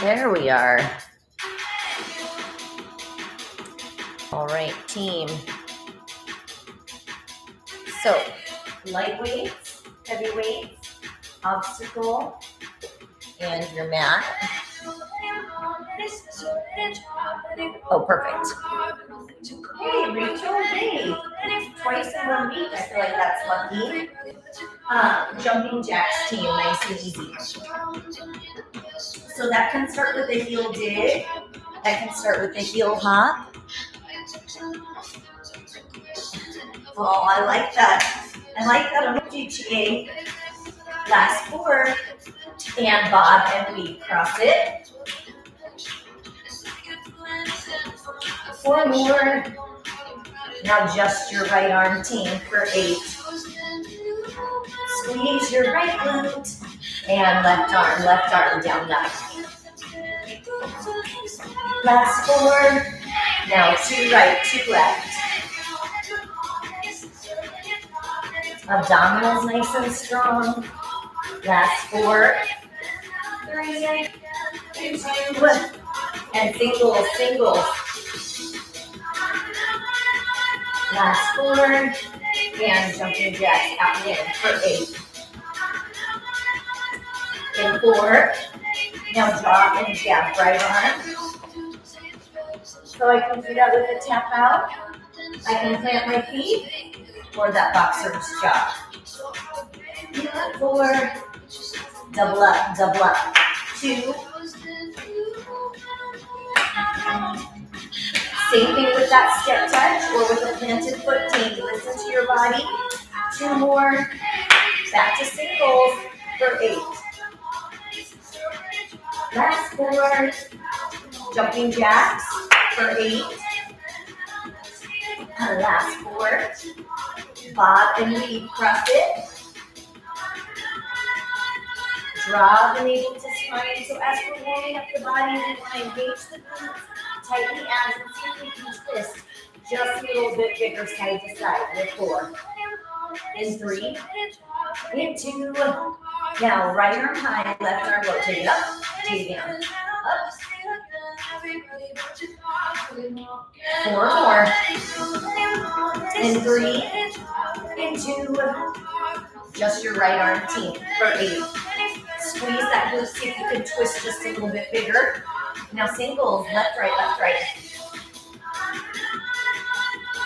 There we are. All right, team. So, light weights, heavy weights, obstacle, and your mat. Oh, perfect. Hey, Rachel, hey. Twice in 1 week, I feel like that's lucky. Jumping jacks team, nice and easy. So that can start with a heel dig. That can start with a heel hop. Oh, I like that. I like that on GTA. Last 4. And bob and weave. Cross it. 4 more. Now just your right arm team for 8. Squeeze your right glute. And left arm down that. Last 4. Now 2 right, 2 left. Abdominals nice and strong. Last 4. 3, 2, and singles. Last 4, and jumping jacks out and in for 8. And 4. Now drop and jab right arm. So I can do that with a tap out. I can plant my feet or that boxer's jog. 4. Double up. 2. Same thing with that step touch or with a planted foot team. Listen to your body. 2 more. Back to singles for 8. Last 4. Jumping jacks for 8. Last 4. Bob and weave. Cross it. Draw the navel to spine. So as we're warming up the body, we want to engage the glutes, tighten the abs, and see if we can twist just a little bit bigger side to side. With 4. In 3. In 2. Now right arm high, left arm low. Take it up, take it down. Up. 4 more. In 3. In 2. Just your right arm team for 8. Squeeze that glute, see if you can twist just a little bit bigger. Now singles, left, right.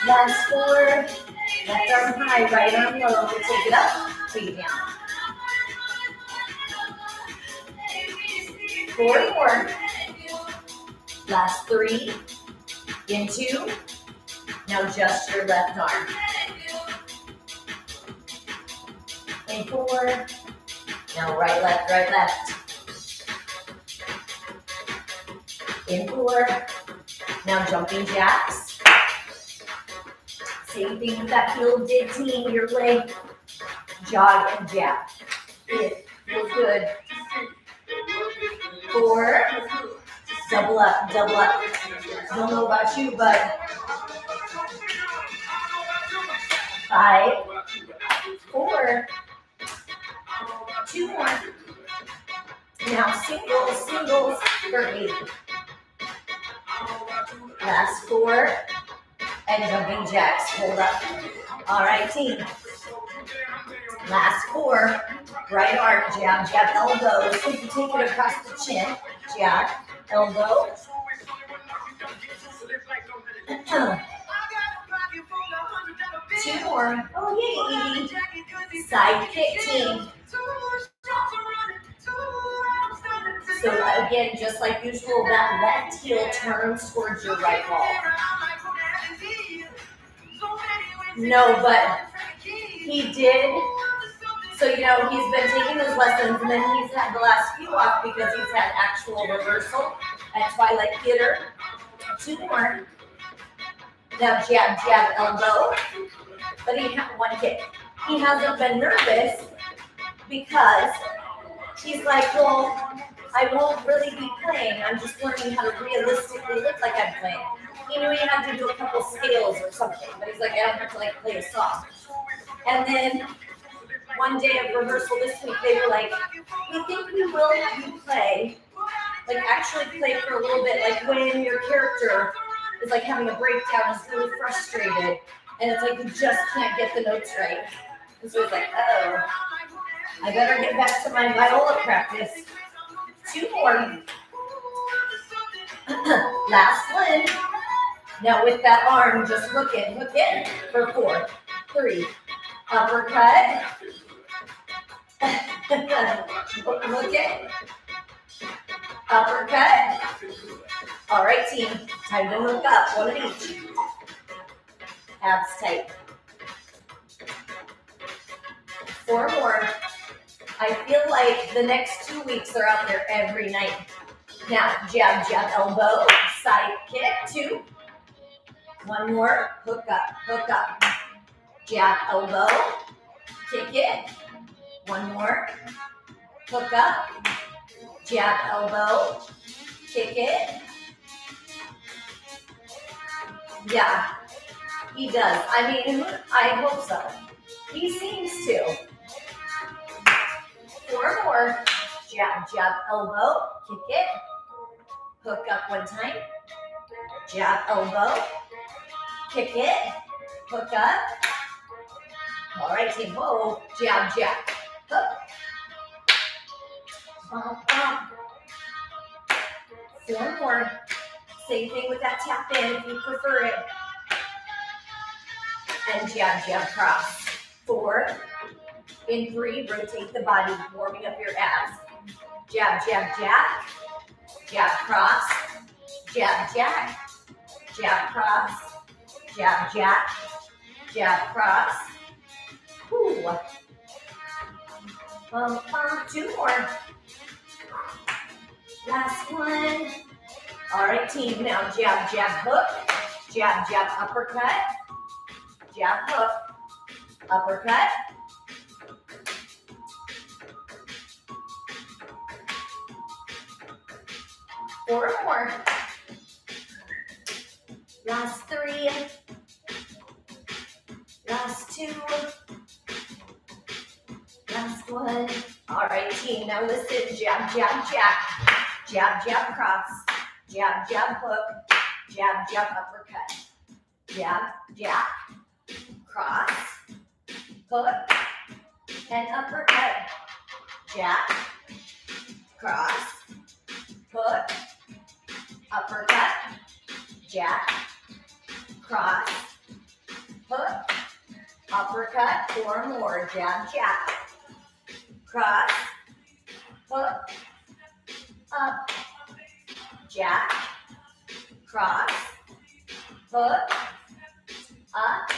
Last 4. Left arm high, right arm low. Take it up, take it down. 4 more. Last 3. In 2. Now just your left arm. In 4. Now right, left. In 4. Now jumping jacks. Same thing with that heel dig team. Your leg, jog and jab. It feels good. 4. Double up. Don't know about you, but 5. 4. 2 more. Now singles for 8. Last 4. And jumping jacks. Hold up. All right, team. Last 4. Right arm, jab, elbow. So you can take it across the chin. Jab, elbow. 2 more. Oh, yay, Edie. Side kick team. So again, just like usual, that left heel turns towards your right ball. No, but he did. So, he's been taking those lessons, and then he's had the last few off because he's had actual reversal at Twilight Theater. 2 more. Now jab, elbow. But he had 1 kick. He hasn't been nervous because he's like, well, I won't really be playing. I'm just learning how to realistically look like I'm playing. He knew he had to do a couple scales or something, but he's like, I don't have to play a song. And then one day of rehearsal this week, they were like, we think we will have you play like actually play for a little bit, like when your character is like having a breakdown, is really frustrated, and it's like you just can't get the notes right. And so it's like, oh, I better get back to my viola practice. 2 more. Last one. Now with that arm, just hook it for 4, 3, uppercut, hook it, uppercut. All right, team, time to hook up, one of each. Abs tight. 4 more. I feel like the next 2 weeks are out there every night. Now, jab, jab, elbow, side kick, 2. 1 more, hook up. Jab, elbow, kick it. 1 more, hook up. Jab, elbow, kick it. Yeah, he does. I mean, I hope so. He seems to. 4 more. Jab, jab, elbow, kick it. Hook up 1 time. Jab, elbow, kick it. Hook up. All right, team. Whoa. Jab, jab. Hook. Bump, bump. 4 more. Same thing with that tap in if you prefer it. And jab, jab, cross. 4. In 3, rotate the body, warming up your abs. Jab, jab, jab. Jab, cross. Jab, jab. Jab, cross. Jab, jab. Jab, cross. Woo. 2 more. Last one. All right, team. Now jab, jab, hook. Jab, jab, uppercut. Jab, hook. Uppercut. Four more. Last 3. Last 2. Last 1. All right, team. Now listen. Jab, jab, jab. Jab, jab, cross. Jab, jab, hook. Jab, jab, uppercut. Jab, jab, cross, hook, and uppercut. Jab, cross, hook, uppercut. Jab, cross, hook, uppercut. 4 more. Jab, jab, cross, hook, up. Jab, cross, hook, up.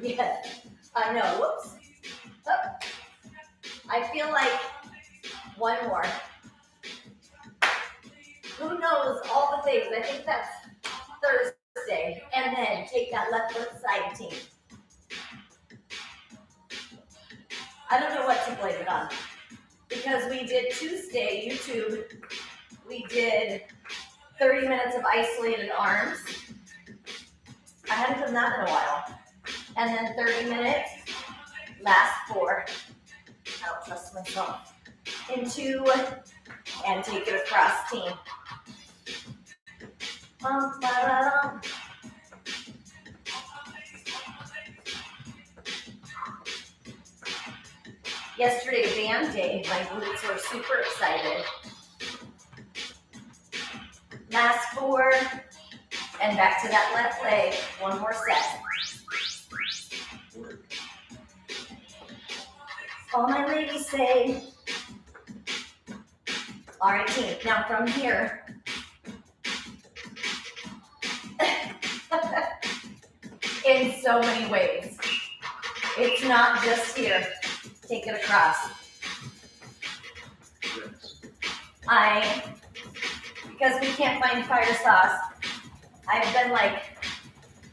Yes, I know, whoops. Up. I feel like 1 more. Who knows all the things? I think that's Thursday. And then take that left foot side, team. I don't know what to blame it on. Because we did Tuesday, YouTube, we did 30 minutes of isolated arms. I hadn't done that in a while. And then 30 minutes, last 4. I don't trust myself. In 2, and take it across, team. Yesterday, band day, my glutes were super excited. Last 4, and back to that left leg. 1 more set. All my ladies say, all right, team, now from here, in so many ways. It's not just here. Take it across. Because we can't find fire sauce, I've been like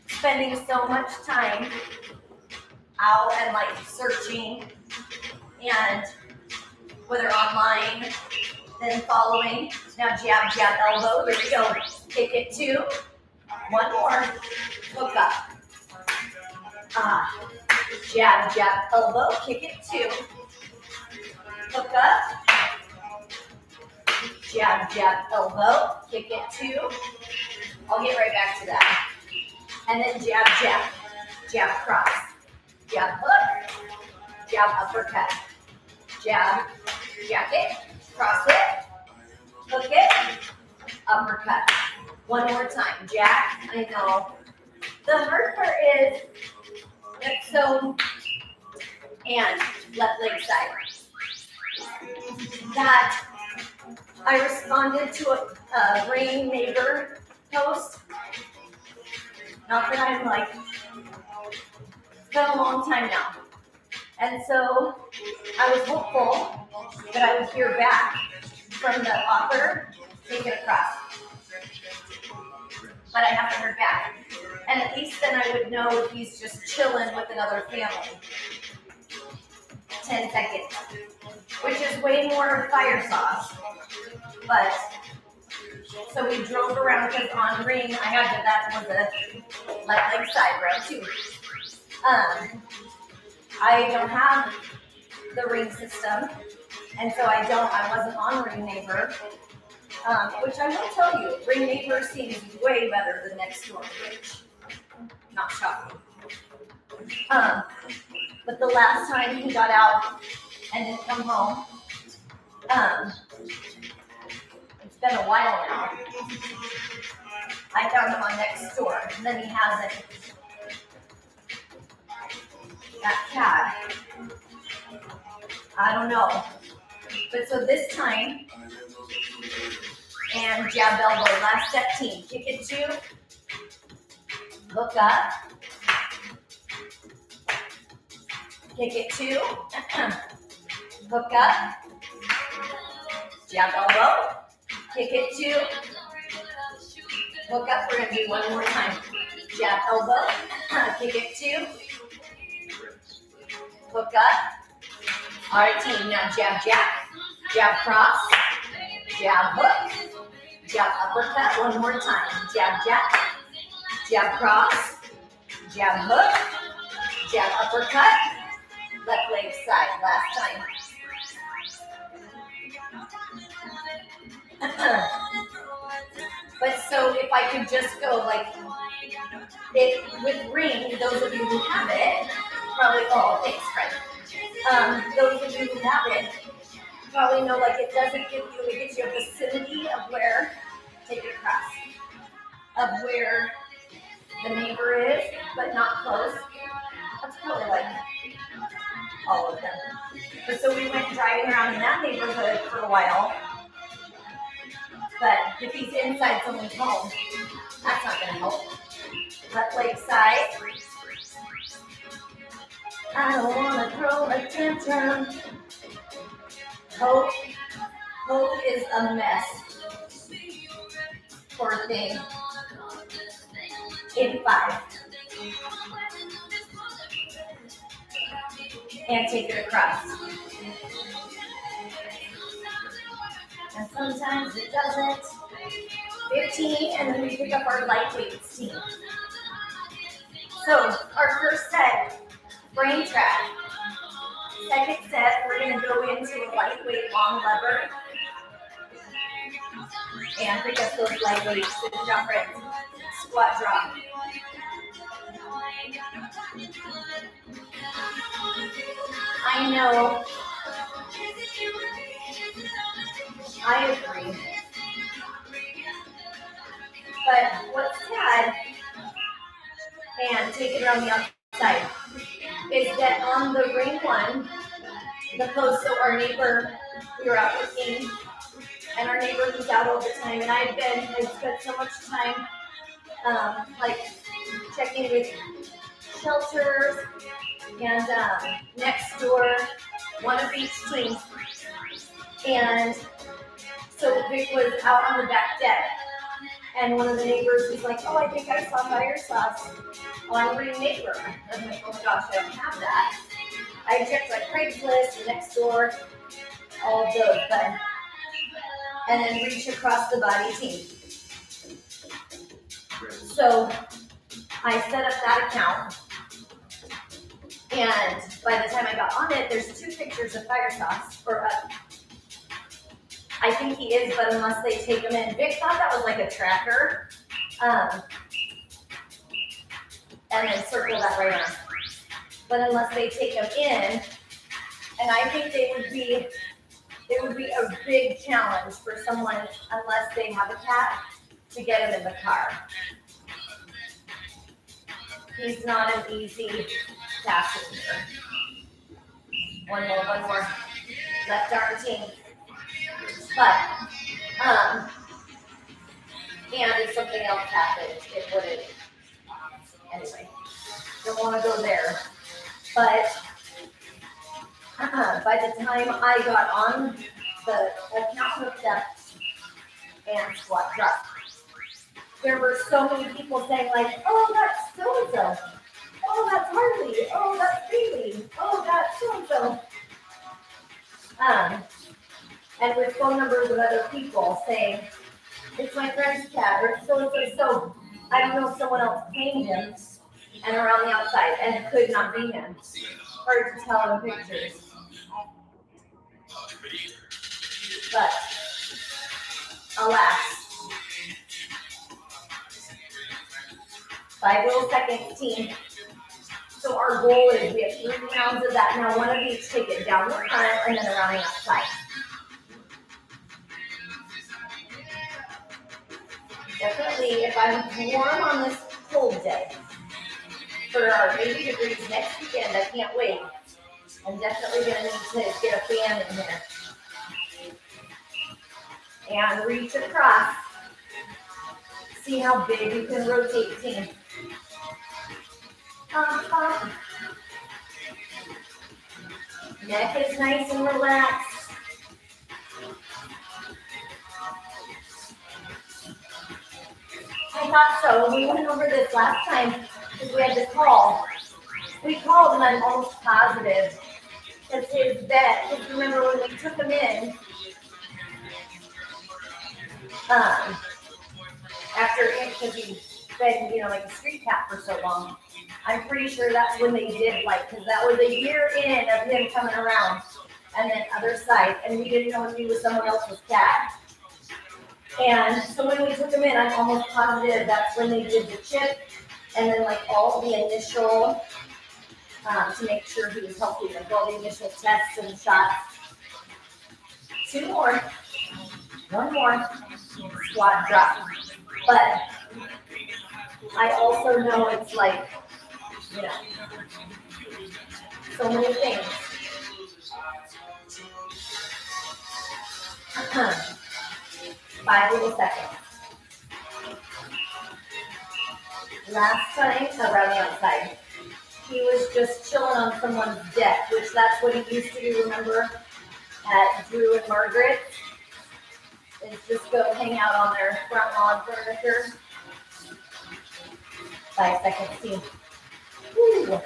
spending so much time out and like searching, and whether online, then following. Now jab, jab, elbow. Here we go. Kick it 2. 1 more. Hook up. Jab, jab, elbow. Kick it 2. Hook up. jab, jab, elbow, kick it 2. I'll get right back to that. And then jab, jab, jab, cross, jab, hook, jab, uppercut, jab, jack it, cross it, hook it, uppercut. One more time, jab, I know. The hard part is, so, and left leg side. That I responded to a Rain neighbor post. Not that I'm like, it's been a long time now. And so I was hopeful that I would hear back from the author, take it across. But I haven't heard back. And at least then I would know if he's just chilling with another family. 10 seconds. Which is way more fire sauce. But, so we drove around because on Ring, that was a left leg side round too. I don't have the Ring system. And so I wasn't on Ring Neighbor. Which I will tell you, Ring Neighbor seems way better than Next Door, which not shocking. But the last time he got out and didn't come home, it's been a while now. I found him on Next Door, and then he hasn't. That cat, I don't know. But so this time, and jab elbow, last step team. Kick it 2, hook up, kick it 2, hook up, jab elbow, kick it 2, hook up. We're going to do one more time. Jab elbow, kick it 2, hook up. All right, team, now jab, jab, jab cross, jab hook, jab uppercut. One more time. Jab, jab, jab cross, jab hook, jab uppercut, left leg side. Last time. But so if I could just go like, with Ring, those of you who have it, probably, oh, thanks, Fred. Those of you who have it, probably know like it gives you a vicinity of where, take it across, of where the neighbor is, but not close. That's probably like all of them. But so we went driving around in that neighborhood for a while. But if he's inside someone's home, that's not going to help. Left leg side. I don't want to throw a tantrum. Hope is a mess. Poor thing. In 5. And take it across. And sometimes it doesn't. 15, and then we pick up our lightweights team. So our first set, brain track. Second set, we're going to go into a lightweight long lever and pick up those lightweights. Sit jump right, squat drop. I know. I agree. But what's sad, and take it around the outside, is that on the Ring one, the post, so our neighbor, we were out working, and our neighbor who's out all the time, and I've spent so much time, like checking with shelters and Next Door, one of each team, and so Vic was out on the back deck, and one of the neighbors was like, "Oh, I think I saw fire sauce on Ring Neighbor." I'm like, "Oh my gosh, I don't have that." I checked like Craigslist and Next Door, all of those, but and then reach across the body team. So I set up that account, and by the time I got on it, there's 2 pictures of fire sauce, or I think he is, but unless they take him in. Vic thought that was like a tracker. And then circle that right on. But unless they take him in, and I think it would be a big challenge for someone, unless they have a cat, to get him in the car. He's not an easy passenger. One more. Left arm team. But, and if something else happened, it wouldn't. Anyway, don't want to go there. But by the time I got on the account hooked up and squat drop, there were so many people saying like, oh, that's so-and-so. Oh, that's Harley. Oh, that's Bailey. Oh, that's so-and-so. And with phone numbers of other people saying, it's my friend's cat, or so-and-so. So I don't know if someone else claimed him and around the outside, and it could not be him. Hard to tell in pictures. But, alas. 5 little seconds, team. So our goal is we have 3 rounds of that. Now one of each, take it down the front and then around the outside. Definitely, if I'm warm on this cold day, for our 80 degrees next weekend, I can't wait. I'm definitely going to need to get a fan in here. And reach across. See how big you can rotate, team. Neck is nice and relaxed. I thought so. We went over this last time because we had to call. We called and I'm almost positive because his vet, because remember when we took him in, after, because he's been, like a street cat for so long, I'm pretty sure that's when they did, because that was a year in of him coming around, and then other side, and we didn't know if he was someone else's cat. And so when we took him in, I'm almost positive that's when they did the chip, and then all the initial, to make sure he was healthy, all the initial tests and shots. 2 more, 1 more, squat drop. But I also know it's so many things. 5 little seconds. Last time around the outside, he was just chilling on someone's deck, which that's what he used to do, remember, at Drew and Margaret, is just go hang out on their front lawn furniture. 5 seconds, team. Woo.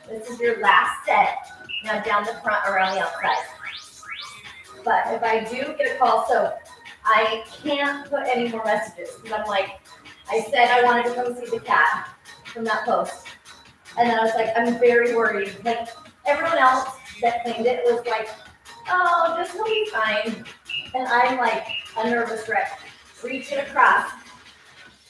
This is your last set. Now down the front, around the outside. But if I do get a call, so I can't put any more messages because I'm I said I wanted to come see the cat from that post. And then I was I'm very worried. Everyone else that claimed it was oh, just he'll be fine. And I'm a nervous wreck. Reaching across.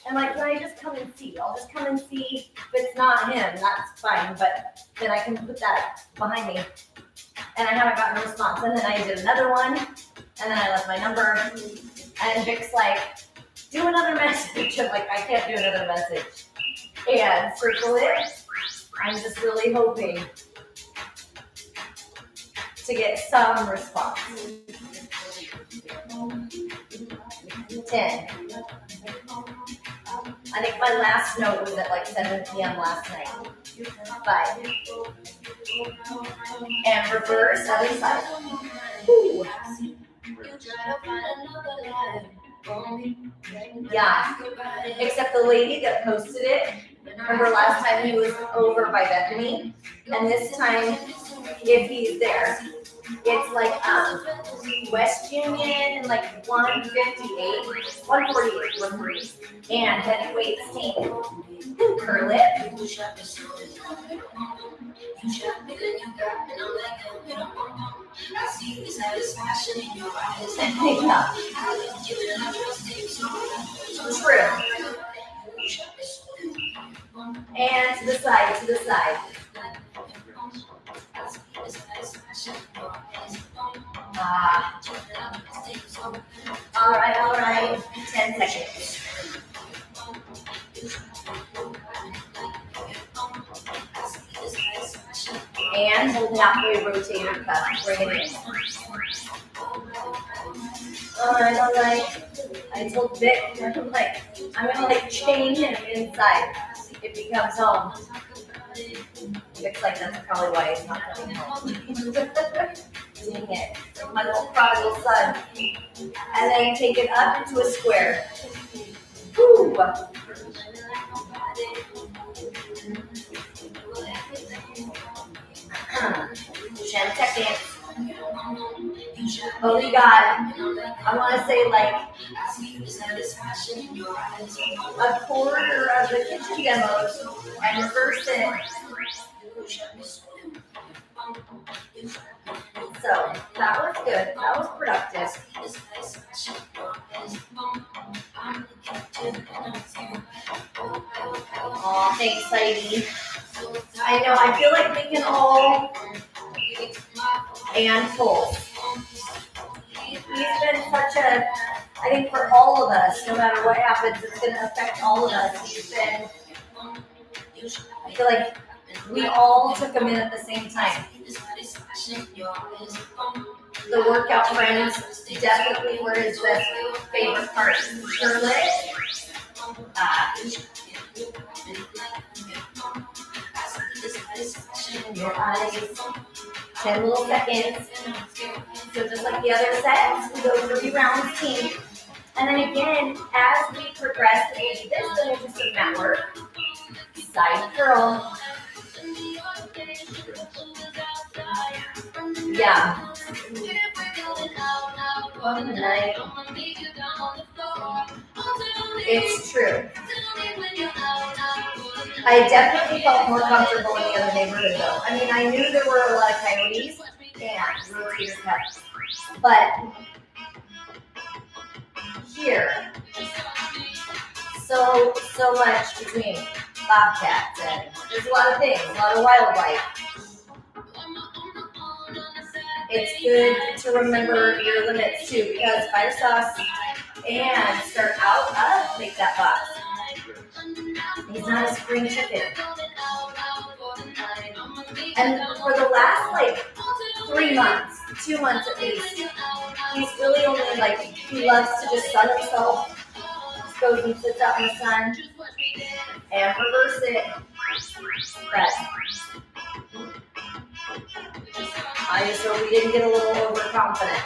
I'm can I just come and see? I'll just come and see. If it's not him, that's fine. But then I can put that behind me. And I haven't gotten a response. And then I did another one. And then I left my number. And Vic's do another message. I'm I can't do another message. And circle it. I'm just really hoping to get some response. 10. I think my last note was at 7 p.m. last night. 5. And reverse, other side. Ooh. Yeah. Except the lady that posted it, remember last time he was over by Bethany? And this time, if he's there, it's West Union and 158, 148, 148. And heavyweight team. Curl it. Yeah. True. And to the side, to the side. All right. 10 seconds. And halfway rotator cuff. Bring it in. All right. I told Vic, I'm gonna change him inside if he comes home. Vic's like, that's probably why he's not coming home. Dang it, my little prodigal son. And then take it up into a square. Woo. 10 seconds. But we got, I want to say like a quarter of the kitchen demos and reverse it. So that was good. That was productive. Oh, thanks, Heidi. I know, I feel like we can all and pull. He's been such a, I think for all of us, no matter what happens, it's going to affect all of us. He's been, I feel like we all took him in at the same time. The workout friends definitely were his best favorite part. Charlotte, your eyes, 10 little seconds. So just like the other sets, we go 3 rounds team. And then again, as we progress, we'll do this synergistic mat work. Side curl. Yeah. It's true. I definitely felt more comfortable in the other neighborhood though. I mean, I knew there were a lot of coyotes and rotator cuffs, but here, so much between bobcats and there's a lot of things, a lot of wildlife. It's good to remember your limits too, because fire sauce and start out up, make that box. He's not a spring chicken. And for the last like 3 months, 2 months at least, he's really only like, he loves to just sun himself. Just goes and sits out in the sun and reverse it. Press. I just hope we didn't get a little overconfident.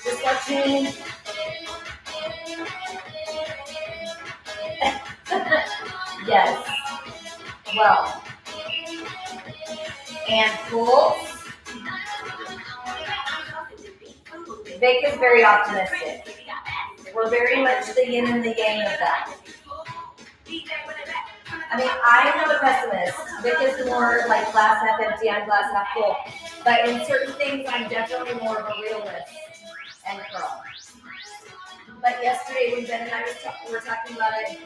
Just watching. Yes. Well. And pulls. Vic is very optimistic. We're very much the yin and the yang of that. I mean, I'm a pessimist. Vic is more like glass half empty, I'm glass half full. But in certain things, I'm definitely more of a realist and curl. But yesterday, when Ben and I were talking about it,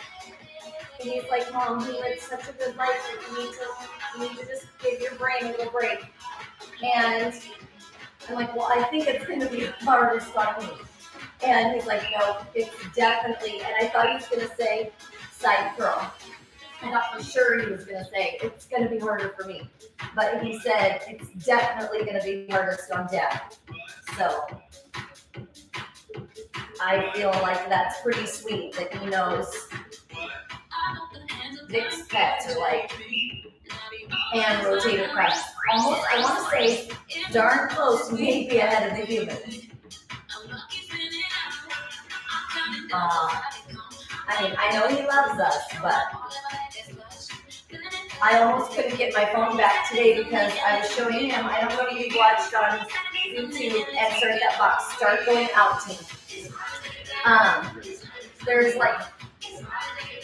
and he's like, Mom, he lived such a good life that you need to just give your brain a little break. And I'm like, well, I think it's going to be hardest on me. And he's like, no, it's definitely, and I thought he was going to say side curl. I thought for sure he was going to say, it's going to be harder for me. But he said, it's definitely going to be hardest on Dad. So I feel like that's pretty sweet that he knows Vic's pets are like, and rotator cuffs. Almost, I want to say, darn close, maybe ahead of the humans. I mean, I know he loves us, but I almost couldn't get my phone back today because I was showing him, I don't know if you watched on YouTube and started that box, start going out to me. There's like,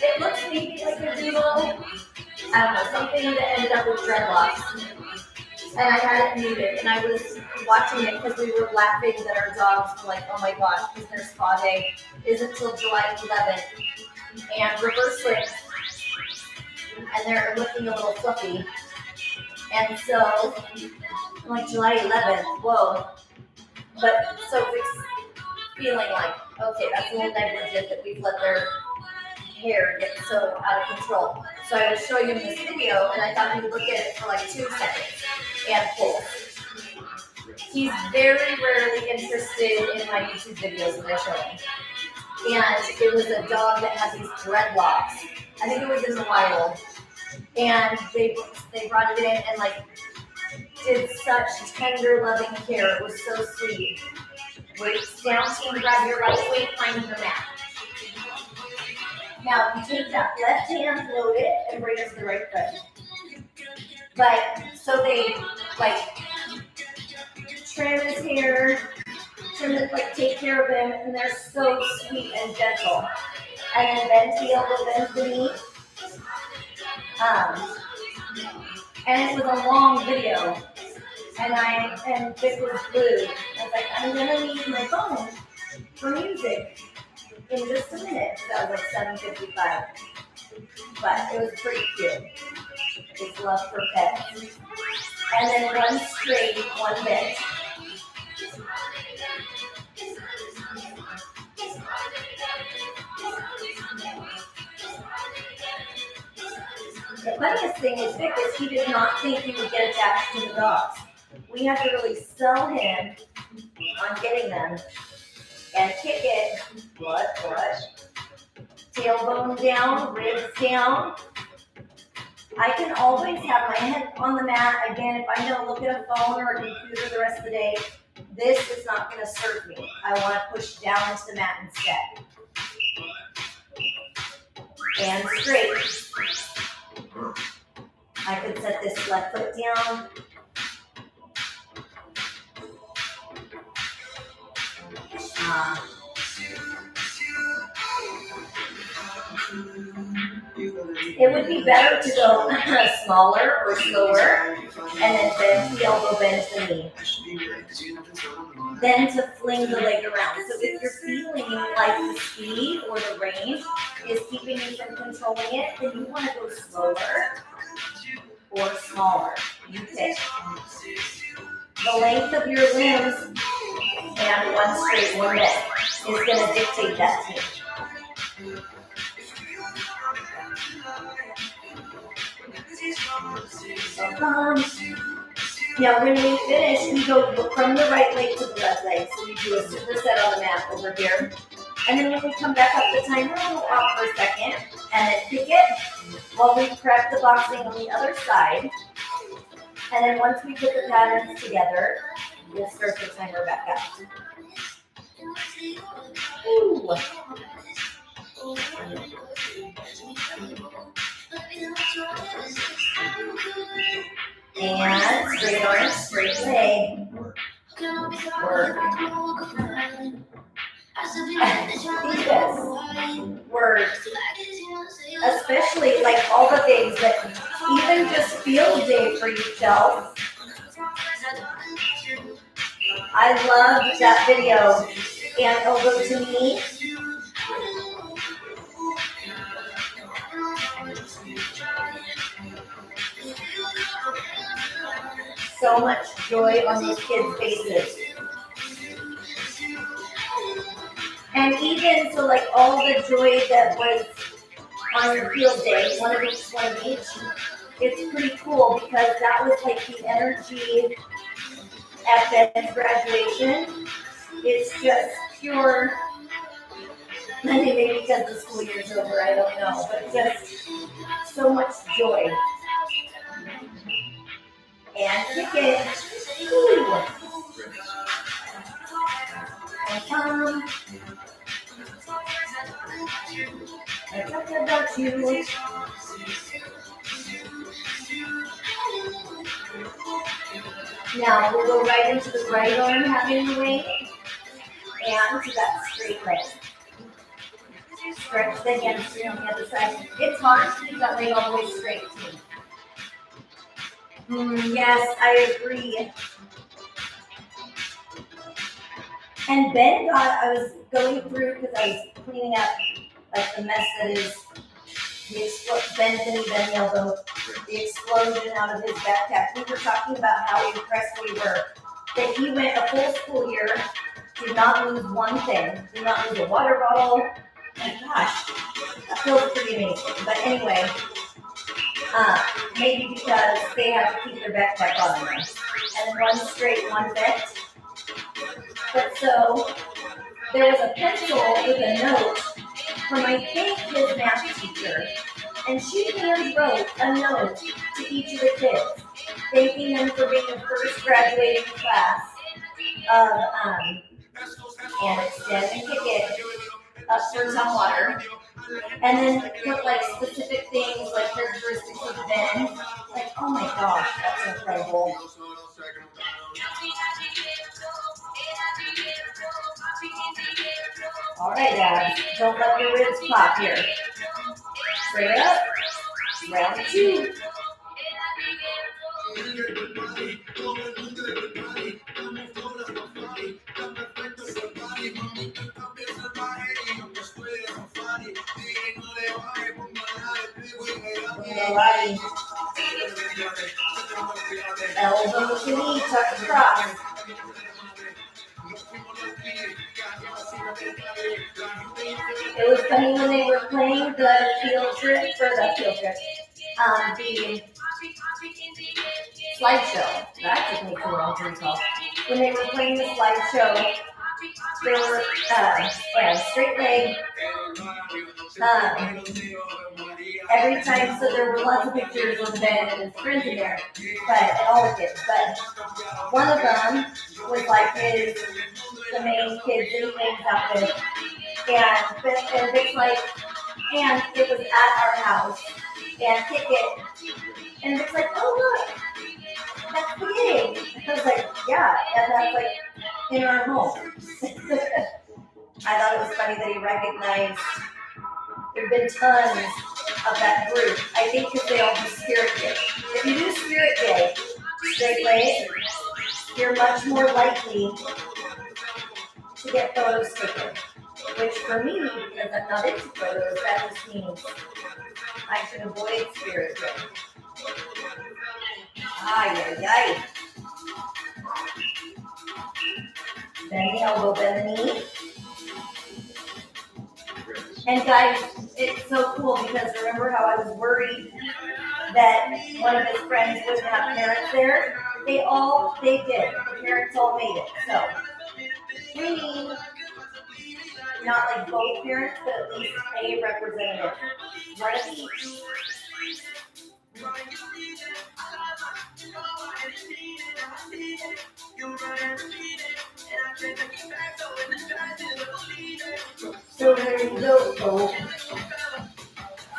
it looks maybe like a doodle, I don't know, something that ended up with dreadlocks. And I had it muted, and I was watching it because we were laughing that our dogs were like, oh my gosh, because their spa day isn't until July 11th. And reverse swing, and they're looking a little fluffy. And so, I'm like, July 11th, whoa. But Sophie's feeling like, okay, that's a little negligent that we've let their hair get so out of control. So I was showing him this video, and I thought he would look at it for like 2 seconds and pull. He's very rarely interested in my YouTube videos that I show him. And it was a dog that had these dreadlocks. I think it was in the wild. And they brought it in and like did such tender, loving care. It was so sweet. Wait, down, team, grab your right weight, find the mat. Now, you take that left hand, load it, and bring it to the right foot. But, so they, like, trim his hair, like, take care of him, and they're so sweet and gentle. And then bend the elbow, bend the knee. And it was a long video. And Vic was glued. I was like, I'm gonna need my phone for music in just a minute. That was like 7:55. But it was pretty cute. His love for pets. And then one straight, one bend. The funniest thing is Vic is he did not think he would get attached to the dogs. We had to really sell him on getting them and kick it. What? Tailbone down, ribs down. I can always have my head on the mat. Again, if I'm going to look at a phone or a computer the rest of the day, this is not going to serve me. I want to push down into the mat instead. And straight. I could set this left foot down. It would be better to go smaller or slower, and then bend the elbow, bend the knee. Then to fling the leg around. So if you're feeling like the speed or the range is keeping you from controlling it, then you want to go slower or smaller. You pick. The length of your limbs and one straight, one bend is going to dictate that to you. Now when we finish, we go from the right leg to the left leg. So we do a superset on the mat over here. And then when we come back up the timer, we'll off for a second and then kick it while we prep the boxing on the other side. And then once we put the patterns together, we'll start the timer back up. Ooh. And straight arm, straight leg. Work. Work. Especially like all the things that even just field day for yourself. I love that video. And elbow to knee. So much joy on these kids' faces. And even so, like all the joy that was on your field day, one of each, it's pretty cool because that was like the energy at Ben's graduation. It's just pure, maybe because the school year's over, I don't know, but just so much joy. And kick it. Ooh. And come. I talked about you. Now we'll go right into the right arm having the weight and to that straight leg. Stretch the hamstring on the other side. It's hard to keep that leg all the way straight too. Yes, I agree. And Ben I was going through because I was cleaning up like the mess that is Ben Elbow, the explosion out of his backpack. We were talking about how impressed we were that he went a full school year, did not lose one thing, did not lose a water bottle. My gosh, that feels pretty amazing. But anyway, maybe because they have to keep their backpack on them. And one straight, one bent. But so, there was a pencil with a note from, I think, his math teacher. And she hand wrote a note to each of the kids, thanking them for being the first graduating class of and extend and kick it up for Tumwater. And then put like specific things like characteristics of Ben. Like, oh my gosh, that's incredible. All right, abs. Don't let your ribs pop here. Straight up. Round 2. Alrighty. Elbow to knee, tuck across. It was funny when they were playing the field trip, the slideshow. That took me too long to recall. When they were playing the slideshow, they were straight leg. Every time, so there were lots of pictures of Ben and his friends in there, and all the kids. But one of them was like the main kid that he hangs out with, and it's like, and it was at our house, and kick it, and it's like, oh look, that's the game. I was like, yeah, and that's like in our home. I thought it was funny that he recognized. There have been tons of that group. I think because they all do Spirit Day. If you do Spirit Day, straight leg, you're much more likely to get photos taken. Which for me, because I'm not into photos, that just means I should avoid Spirit Day. Ay. Bend the elbow, bend the knee. And guys, it's so cool because remember how I was worried that one of his friends wouldn't have parents there? They did. The parents all made it. So, meaning, not like both parents, but at least a representative. One of each. So there you go, folks.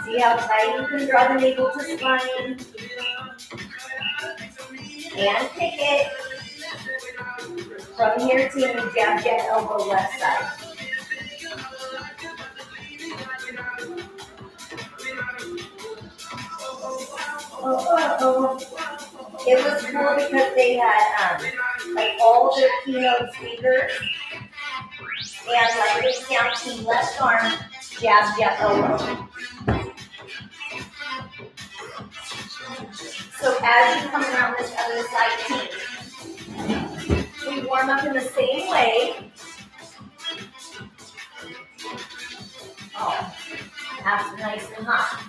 See how tight you can draw the navel to spine. And kick it. From here to jab, elbow, left side. It was cool because they had like all their keynote speakers and like they count to left arm, jab, elbow. So as you come around this other side team, we warm up in the same way. Oh, that's nice and hot.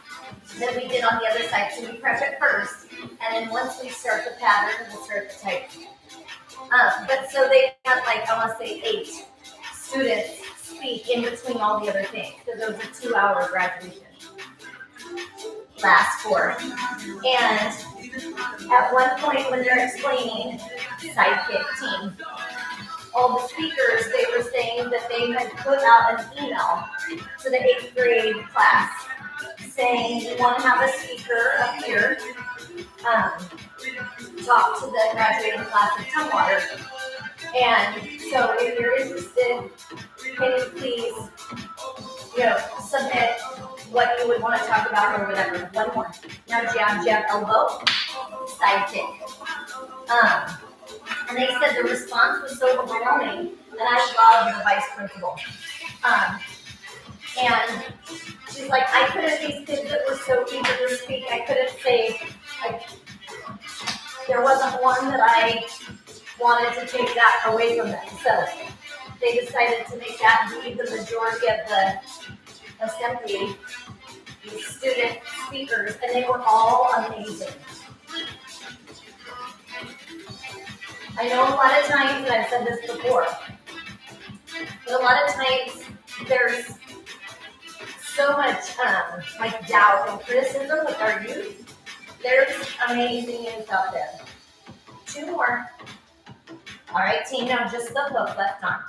That we did on the other side. So we prep it first, and then once we start the pattern, we'll start the type. But so they had like, I want to say 8 students speak in between all the other things, because it was a 2-hour graduation. Last 4. And at one point when they're explaining sidekick team, all the speakers, they were saying that they had put out an email to the 8th grade class saying you want to have a speaker up here talk to the graduating class of Tumwater. And so if you're interested, can you please, submit what you would want to talk about or whatever. One more. Now jab, jab, elbow, side kick. And they said the response was so overwhelming, and I love the vice principal. And she's like, I couldn't, these kids that were so eager to speak, I couldn't say, like, there wasn't one that I wanted to take that away from them. So they decided to make that be the majority of the assembly, these student speakers, and they were all amazing. I know a lot of times, and I've said this before, but a lot of times there's so much like doubt and criticism with our youth. There's amazing youth out there. 2 more. All right, team, now just the hook, left arm.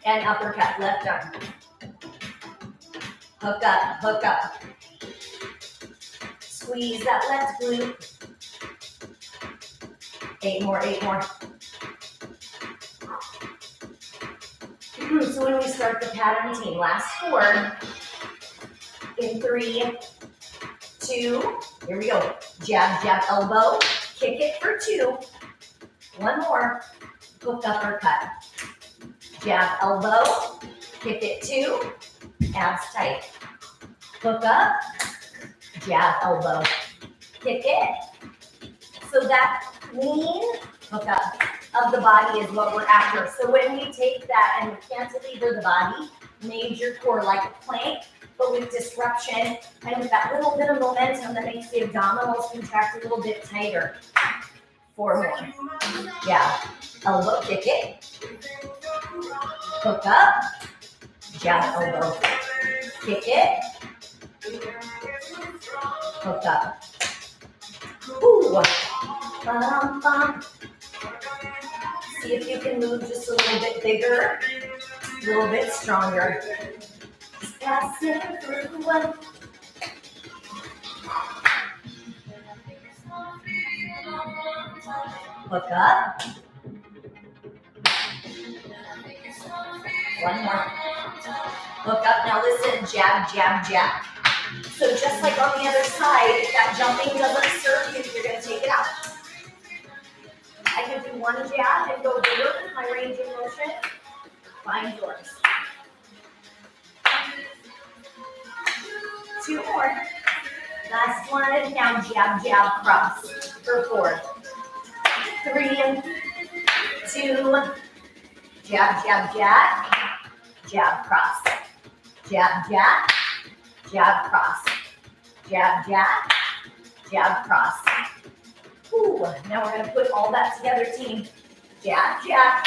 And uppercut, left arm. Hook up, hook up. Squeeze that left glute. 8 more, 8 more. So when we start the pattern, team, last 4. In 3, 2, here we go. Jab, jab, elbow. Kick it for 2. 1 more. Hook, uppercut. Jab, elbow. Kick it 2. Abs tight. Hook up. Jab, elbow. Kick it. So that lean hook up of the body is what we're after. So when we take that and we cantilever the body, major core like a plank, but with disruption and with that little bit of momentum that makes the abdominals contract a little bit tighter. 4 more. Yeah. Elbow, kick it. Hook up. Jab, elbow. Kick it. Hook up. Ooh. Bum, bum. See if you can move just a little bit bigger, a little bit stronger. Just passing through one. Hook up. 1 more. Hook up. Now listen, jab, jab, jab. So just like on the other side, if that jumping doesn't serve you, you're going to take it out. I can do 1 jab and go bigger with my range of motion. Find yours. 2 more. Last one. Now jab, jab, cross for 4. 3, 2, jab, jab, jab, jab, cross. Jab, jab, jab, cross. Jab, jab, jab, cross. Ooh, now we're going to put all that together, team. Jab, jab,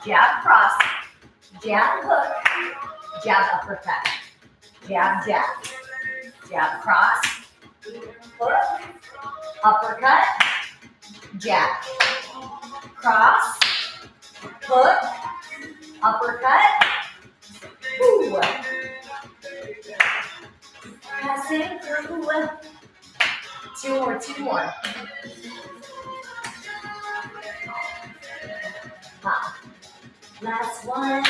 jab, cross, jab, hook, jab, uppercut. Jab, jab, jab, cross, hook, uppercut, jab, cross, hook, uppercut. Ooh. Passing through. 2 more, 2 more. Last one.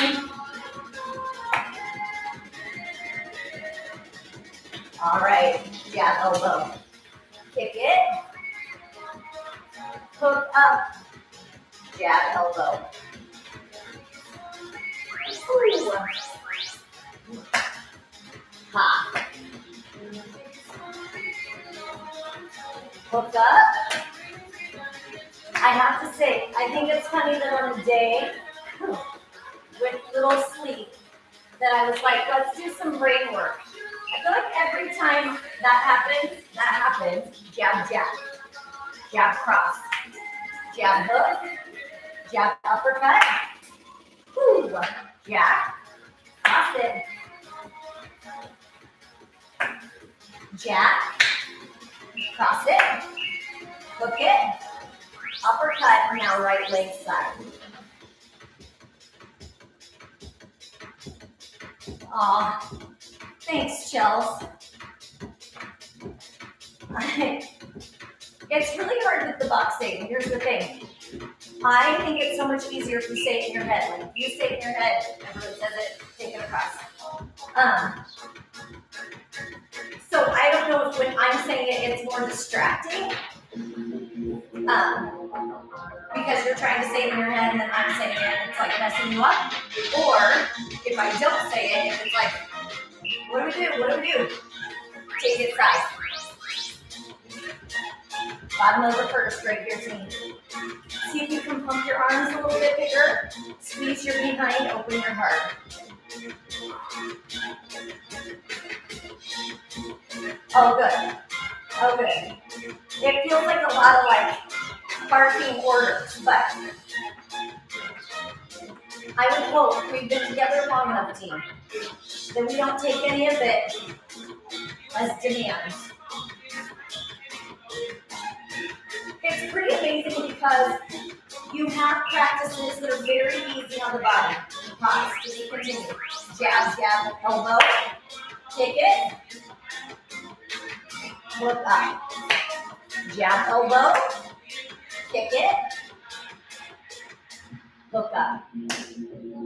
All right, jab, elbow. Kick it. Hook up. Jab, elbow. Ooh. Ha. Hook up. I have to say, I think it's funny that on a day with little sleep that I was like, let's do some brain work. I feel like every time that happens, jab, jab, jab, cross, jab, hook, jab, uppercut, whoo, jab, cross it, jab, cross it, hook it, uppercut, now right leg side. Aw, thanks, Chels. It's really hard with the boxing. Here's the thing. I think it's so much easier if you say it in your head. Like if you say it in your head, everyone says it, take it across. So I don't know if when I'm saying it, it's more distracting. Because you're trying to say it in your head and then I'm saying it and it's like messing you up. Or if I don't say it, if it's like, what do we do? What do we do? Take it side. Bottom of the first, right here, team. See if you can pump your arms a little bit bigger. Squeeze your behind, open your heart. Oh, good. Oh, good. It feels like a lot of like barking orders, but I would hope we've been together long enough, team, that we don't take any of it as demands. It's pretty amazing because you have practices that are very easy on the body. Pause. Continue. Jab, jab, elbow. Kick it. Look up. Jab, elbow. Kick it. Look up.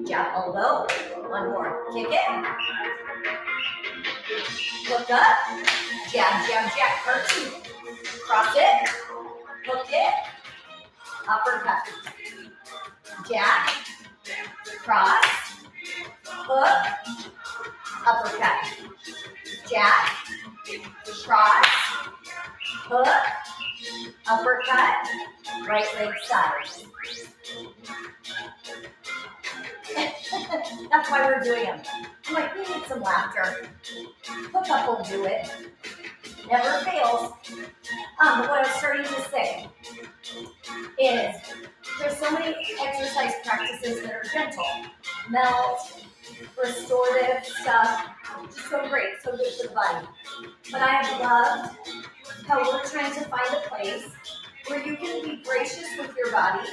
Jab, elbow. One more. Kick it. Look up. Jab, jab, jab. Heart two. Cross it. Hook it. Uppercut. Jab. Cross. Hook. Uppercut. Jab. Cross. Hook. Uppercut. Right leg side. That's why we're doing them. I'm like, we need some laughter. Hook up will do it. Never fails. But what I was starting to say is there's so many exercise practices that are gentle. Melt, restorative stuff. Just so great, so good for the body. But I have loved how we're trying to find a place where you can be gracious with your body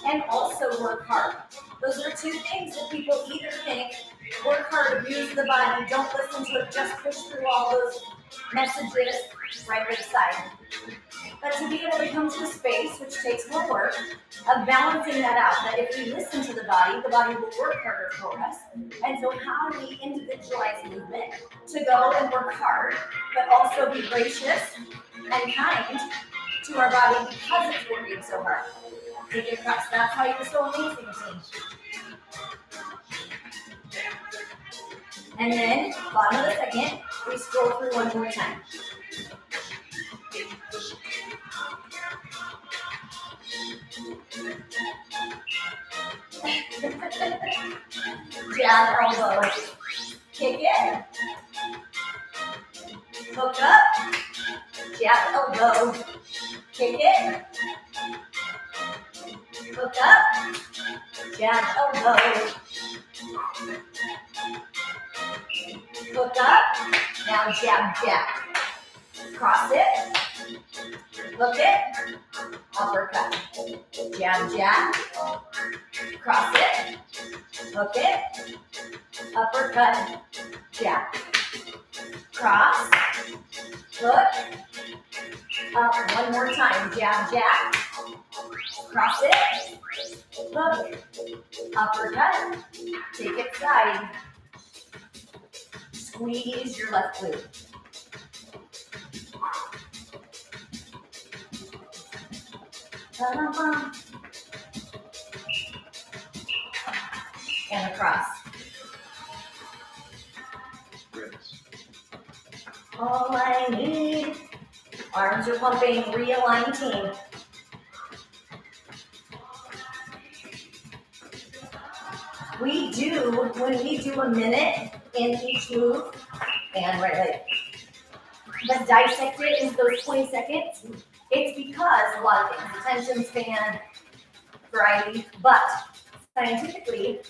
and also work hard. Those are two things that people either think, work hard, abuse the body, don't listen to it, just push through all those messages, right leg side. But to be able to come to a space, which takes more work, of balancing that out, that if we listen to the body will work harder for us. And so how do we individualize movement to go and work hard, but also be gracious and kind to our body because it's working so hard? Take it across. That's how you're so amazing, team. And then, bottom of the second, we scroll through one more time. Jab, elbow. Kick it. Hook up. Jab, elbow. Kick it. Hook up. Jab, elbow. Hook up. Now jab, jab. Cross it. Hook it. Uppercut. Jab, jab. Cross it. Hook it. Uppercut. Jab. Cross. Hook. Up. One more time. Jab, jab. Cross it. Hook. Uppercut. Take it side. Squeeze your left glute. And across. All I need. Arms are pumping. Realign, team. We do, when we do a minute in each move, and right leg, but dissect it into those 20 seconds, it's because a lot of things, attention span, variety, but scientifically,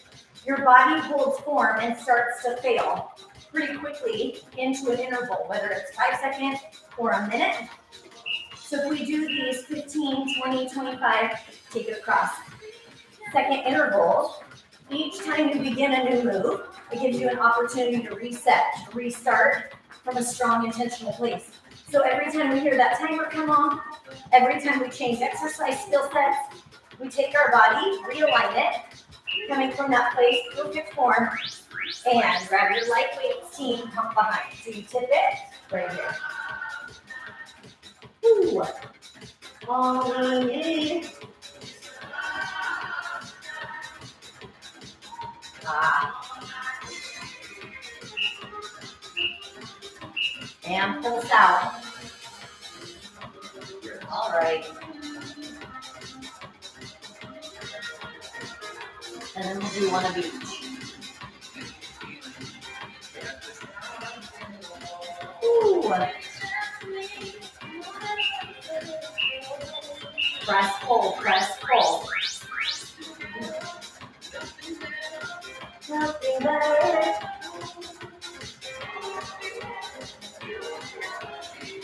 your body holds form and starts to fail pretty quickly into an interval, whether it's 5 seconds or a minute. So if we do these 15, 20, 25, take it across, second intervals, each time you begin a new move, it gives you an opportunity to reset, to restart from a strong, intentional place. So every time we hear that timer come on, every time we change exercise skill sets, we take our body, realign it, coming from that place, perfect form, and grab your lightweight team, come behind. So you tip it right here. Ooh. All we need. And pulse out. All right. And then we'll do one of each. Ooh. Press, pull, press, pull. Nothing better.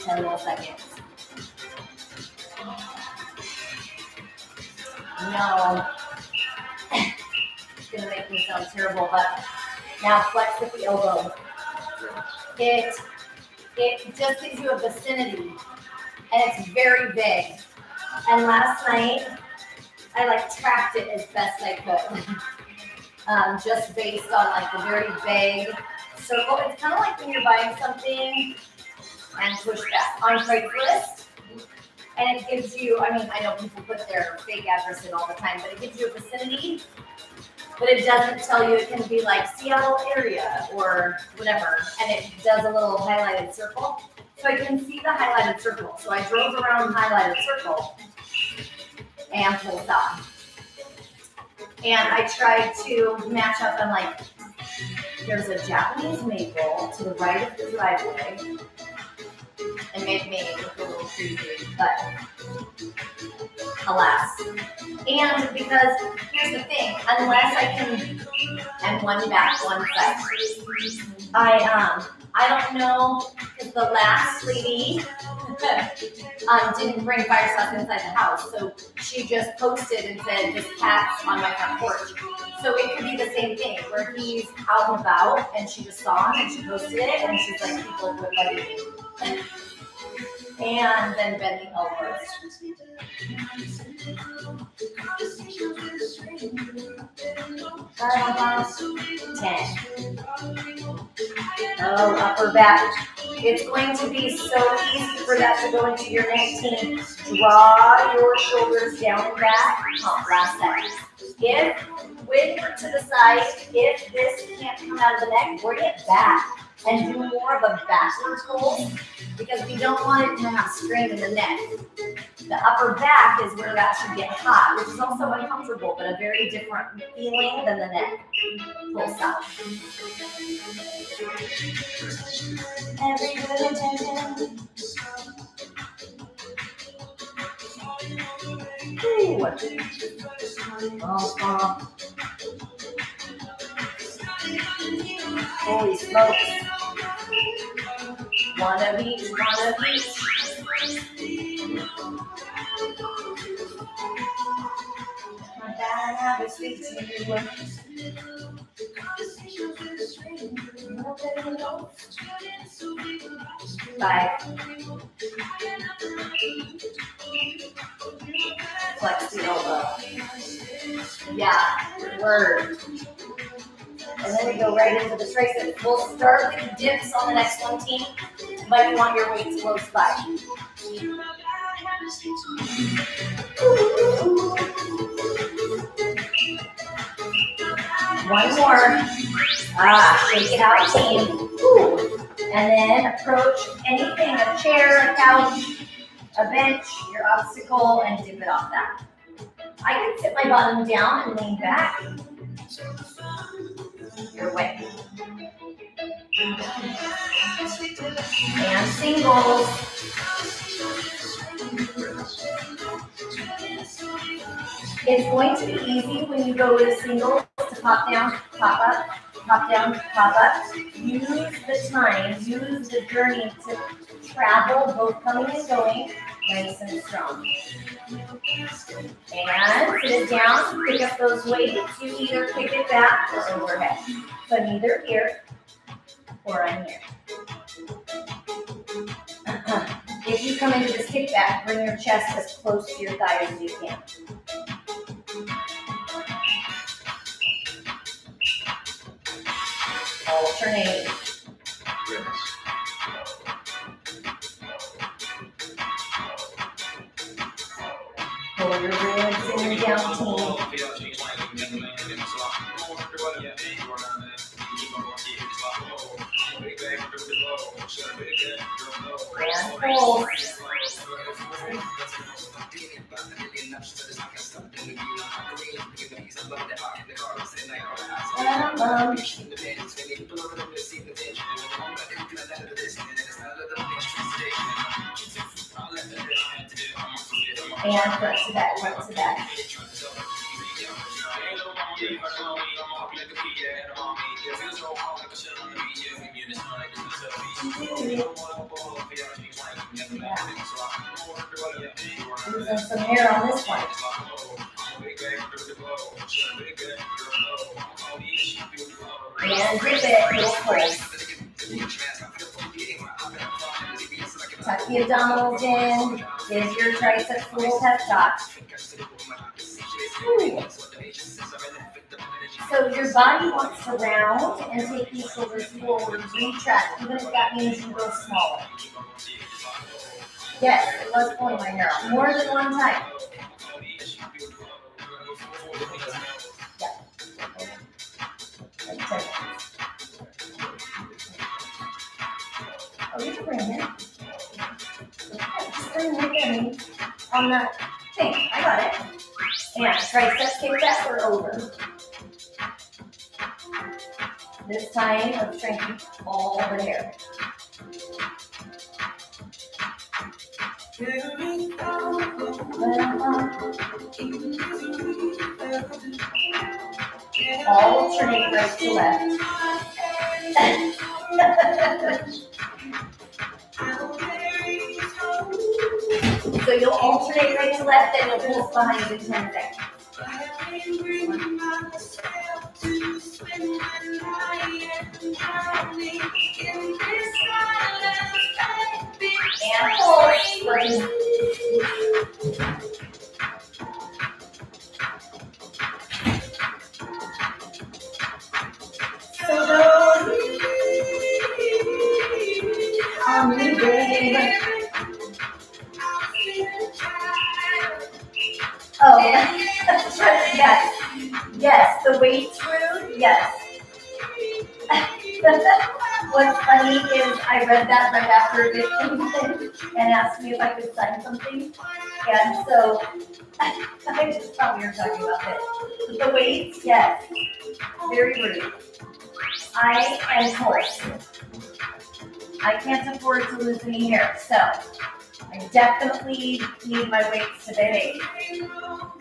10 more seconds. No. It's going to make me sound terrible, but now flex with the elbow. It just gives you a vicinity, and it's very big. And last night, I like tracked it as best I could, just based on like the very vague circle. It's kind of like when you're buying something and push back on Craigslist, and it gives you, I mean, I know people put their fake address in all the time, but it gives you a vicinity, but it doesn't tell you. It can be like Seattle area or whatever, and it does a little highlighted circle. So I can see the highlighted circle. So I drove around the highlighted circle and pulled out. And I tried to match up and like, there's a Japanese maple to the right of the driveway. It made me look a little creepy, but alas. And because here's the thing, unless I can, and one back, one side. I don't know if the last lady didn't bring fire sauce inside the house, so she just posted and said, "This cat's on my front porch." So it could be the same thing, where he's out and about, and she just saw him, and she posted it, and she's like, "People quit biting me." And then bend the elbows. 10. Oh, upper back. It's going to be so easy for that to go into your 19. Draw your shoulders down and back. Last set. When you're to the side, if this can't come out of the neck, bring it back and do more of a backward hold, because we don't want it to have strain in the neck. The upper back is where that should get hot, which is also uncomfortable, but a very different feeling than the neck. Pull stop. Every good intention. Ooh. Holy smokes. One of each, one of each. My bad habits speak to you. 5. Flex the elbow. Yeah, word. And then we go right into the triceps. We'll start with dips on the next one, team, but you want your weights close by. One more. Shake it out, team. And then approach anything, a chair, a couch, a bench, your obstacle, and dip it off that. I can sit my bottom down and lean back. Your way. And singles. It's going to be easy when you go with singles to pop down, pop up, pop down, pop up. Use the time, use the journey to travel, both coming and going, nice and strong. And sit it down, pick up those weights. You either kick it back or overhead. So I'm either here or I'm here. If you come into this kickback, bring your chest as close to your thigh as you can. alternate. Pull your ribs in and down, team. And pull. And front to back, front to back. Losing some hair on this one. And grip it, little pull. Tuck the abdominals in. Give your triceps a little pep talk. So your body wants to round and take these shoulders forward, retract, even if that means you go smaller. Yes, it was pulling my hair out more than one time. Yeah. Oh, you can bring it in. Just bring it in on that thing. I got it. And triceps kick back or over. This time, let's strengthen all the hair. Alternate right to left. So you'll alternate right to left, then you'll pull behind in 10 seconds. And pull. So those on me, babe. Oh, yes. Yes, the weights route, yes. What's funny is I read that right after it came in and asked me if I could sign something. And so I just thought we were talking about this. The weights, yes. Very rude. I am told I can't afford to lose any hair, so I definitely need my weights to behave.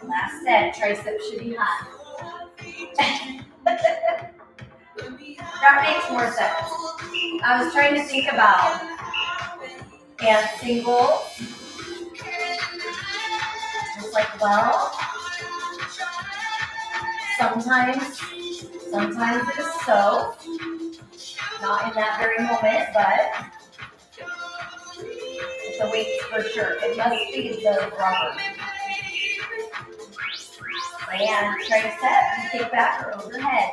Last set, triceps should be high. That makes more sense. I was trying to think about and single. It's like, well, sometimes it is so. Not in that very moment, but the weights for sure. It must be the rubber. And tricep, kick back or overhead.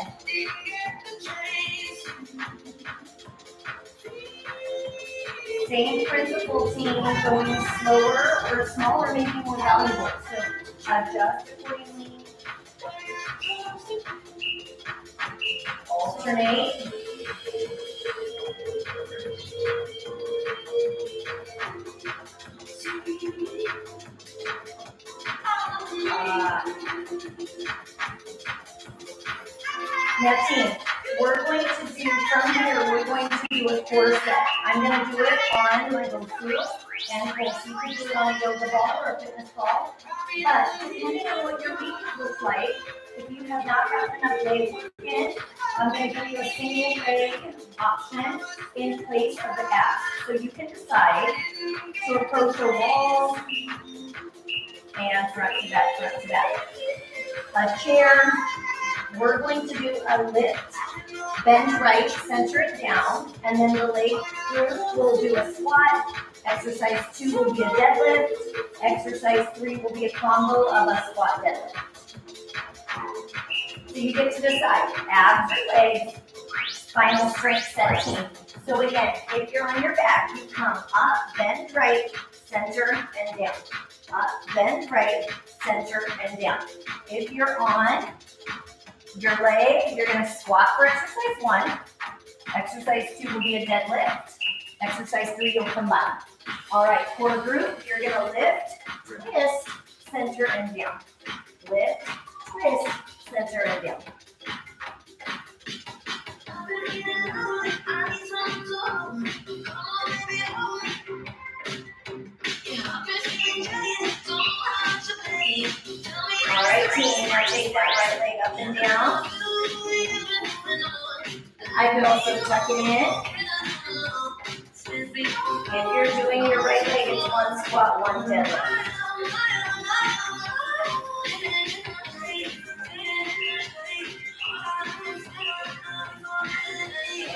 Same principle, team, going slower or smaller may be more valuable. So adjust accordingly. Alternate. Now team, we're going to do from here, we're going to do a 4-set. I'm going to do it on my both heels and pull. So you can do it on a yoga ball or a fitness ball. But depending on what your week looks like, if you have not gotten enough legs in, I'm going to give you a single leg option in place of the abs. So you can decide to approach a wall and front to back, front to back. A chair. We're going to do a lift, bend right, center it down, and then the leg group will do a squat. Exercise 2 will be a deadlift. Exercise 3 will be a combo of a squat deadlift. So you get to decide, abs or legs. Final strength set team. So again, if you're on your back, you come up, bend right, center, and down. Up, bend right, center, and down. If you're on your leg, you're going to squat for exercise 1. Exercise 2 will be a deadlift. Exercise 3, you'll combine. All right, core group, you're going to lift, twist, center, and down. Lift, twist, center, and down. All right, team, now take that right leg up and down. I could also tuck it in. If you're doing your right leg, it's 1 squat, 1 deadlift.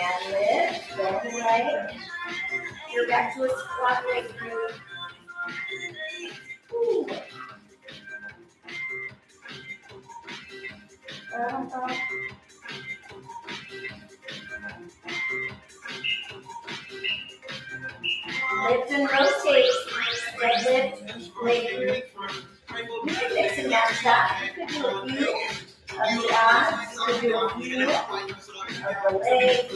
And lift, bend right. You're back to a squat leg group. Lift and rotate. Deadlift, leg group. You can mix and match that. You could do a few of the abs. You could do a few of the legs.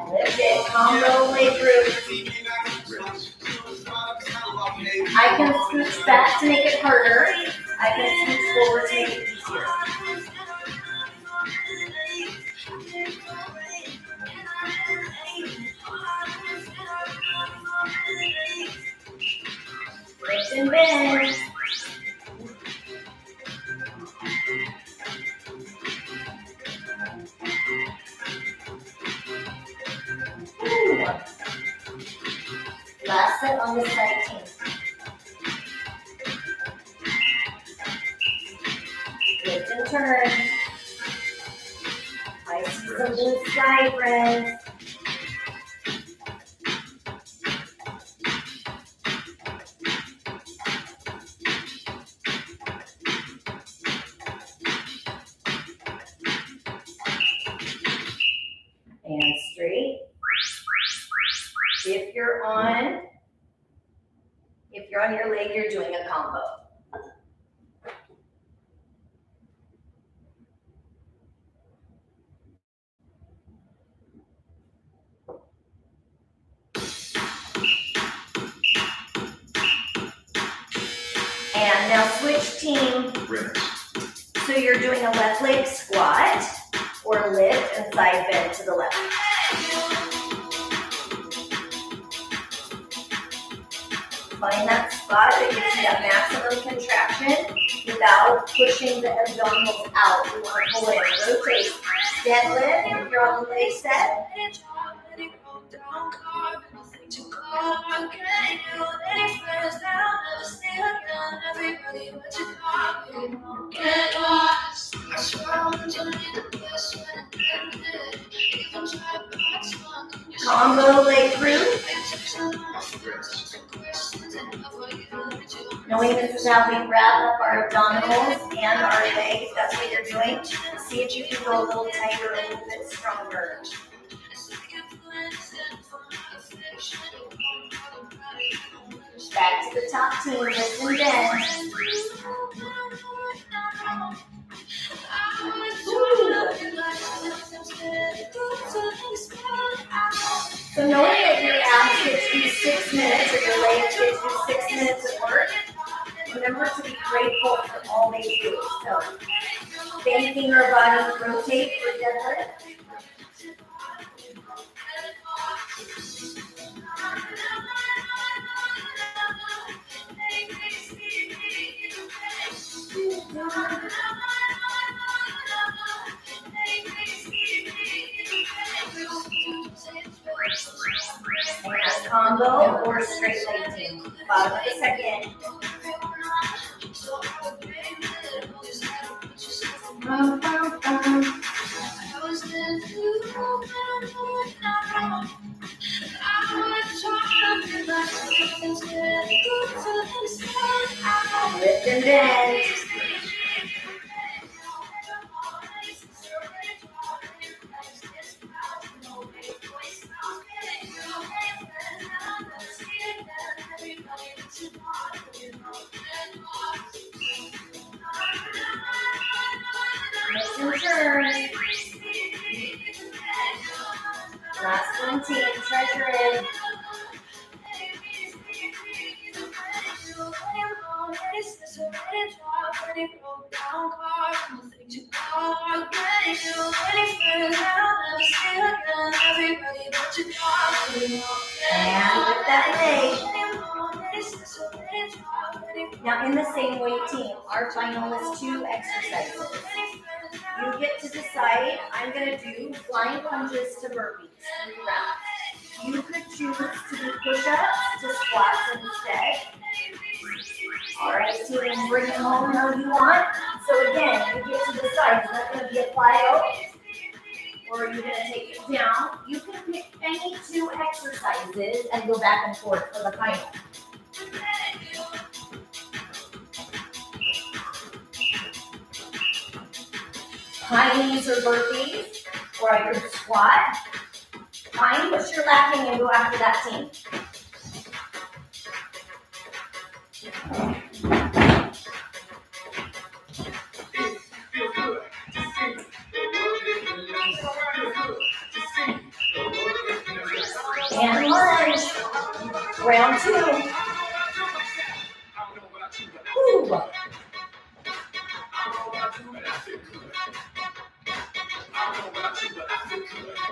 Lift it, combo leg group. I can scooch back to make it harder. I can scooch forward to make it easier. Lift and bend. Last set on this side, team. Lift and turn. I see some blue sky, friends. And straight. If you're on your leg, you're doing a combo. And now switch team. So you're doing a left leg squat or lift and side bend to the left. Find that spot that gives you that maximum contraction without pushing the abdominals out. You want to pull in, rotate, deadlift. If you're on the leg set. Combo leg group. Knowing this is how we wrap up our abdominals and our leg, if that's what you're doing, see if you can go a little tighter, a little bit stronger. Back to the top team, lift and bend. So knowing that your abs gives you 6 minutes or your legs gives you 6 minutes of work, remember to be grateful for all they do. So banking our body, rotate for deadlift. And combo or straight leg team. Bottom of the second. Lift and bend. Nice and turn. Last one, team. Treasure it. And with that leg. Now in the same way, team, our final is 2 exercises. You get to decide. I'm going to do flying lunges to burpees, 3 rounds. You could choose to do push-ups to squats instead. All right, so then bring it home how you want. So again, you get to decide. Is that going to be a plyo? Or are you going to take it down? You can pick any 2 exercises and go back and forth for the final. High knees or burpees, or I could squat. Find what you're lacking and go after that team. And lunge. Round 2. Woo.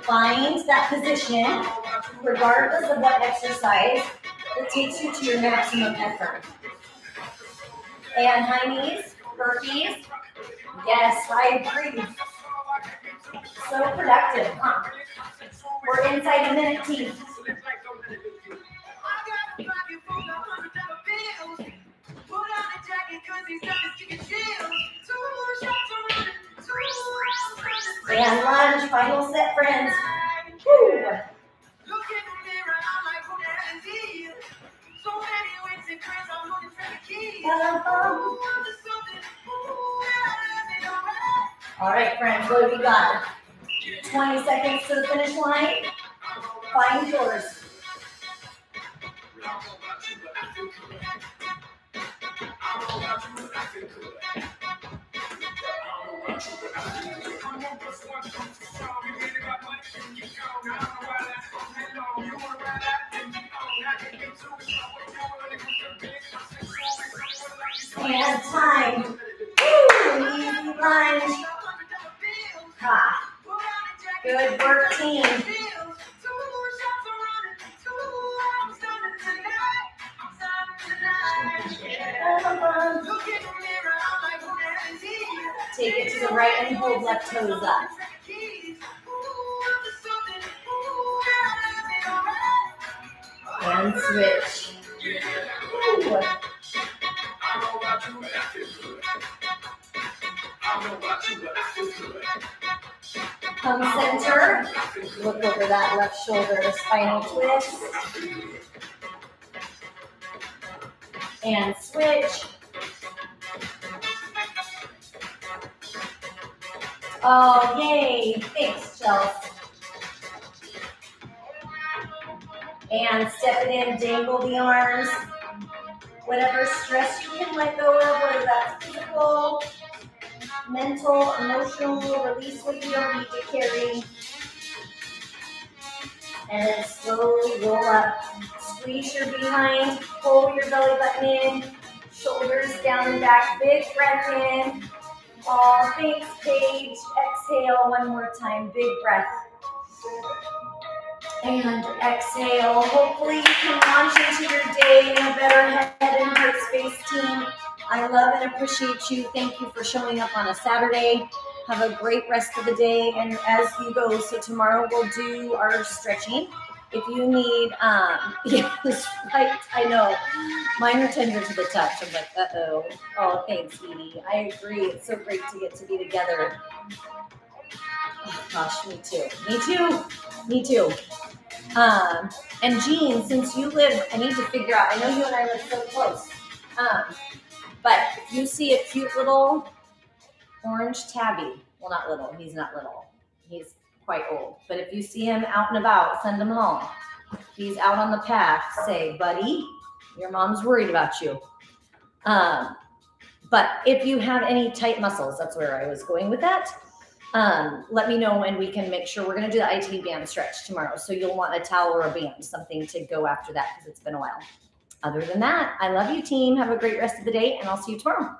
Find that position, regardless of what exercise, that takes you to your maximum effort. And high knees, burpees. Yes, I agree. So productive, huh? We're inside a minute, team. And lunge, final set, friends. Woo. All right, friends, what do we got? 20 seconds to the finish line. Find yours. And time. Woo, easy lunge. Ha. Good work, team. Take it to the right and hold left toes up. And switch. Ooh. Come center. Look over that left shoulder, spinal twist. And switch. Oh, yay. Thanks, Chelsea. And step it in, dangle the arms. Whatever stress you can let go of, whether that's physical, mental, emotional, release what you don't need to carry. And then slowly roll up. Squeeze your behind, pull your belly button in, shoulders down and back, big breath in. Oh, thanks, Paige. Exhale one more time, big breath. And exhale. Hopefully you can launch into your day in a better head and heart space, team. I love and appreciate you. Thank you for showing up on a Saturday. Have a great rest of the day and as you go. So tomorrow we'll do our stretching. If you need, yes, right, I know. Mine are tender to the touch. I'm like, uh-oh. Oh, thanks, Edie. I agree. It's so great to get to be together. Oh, gosh, me too. Me too. Me too. And Jean, since you live, I need to figure out, I know you and I live so close. But if you see a cute little orange tabby, well, not little, he's not little. He's quite old. But if you see him out and about, send him home. If he's out on the path, say, buddy, your mom's worried about you. But if you have any tight muscles, that's where I was going with that. Let me know and we can make sure we're going to do the IT band stretch tomorrow. So you'll want a towel or a band, something to go after that because it's been a while. Other than that, I love you, team. Have a great rest of the day, and I'll see you tomorrow.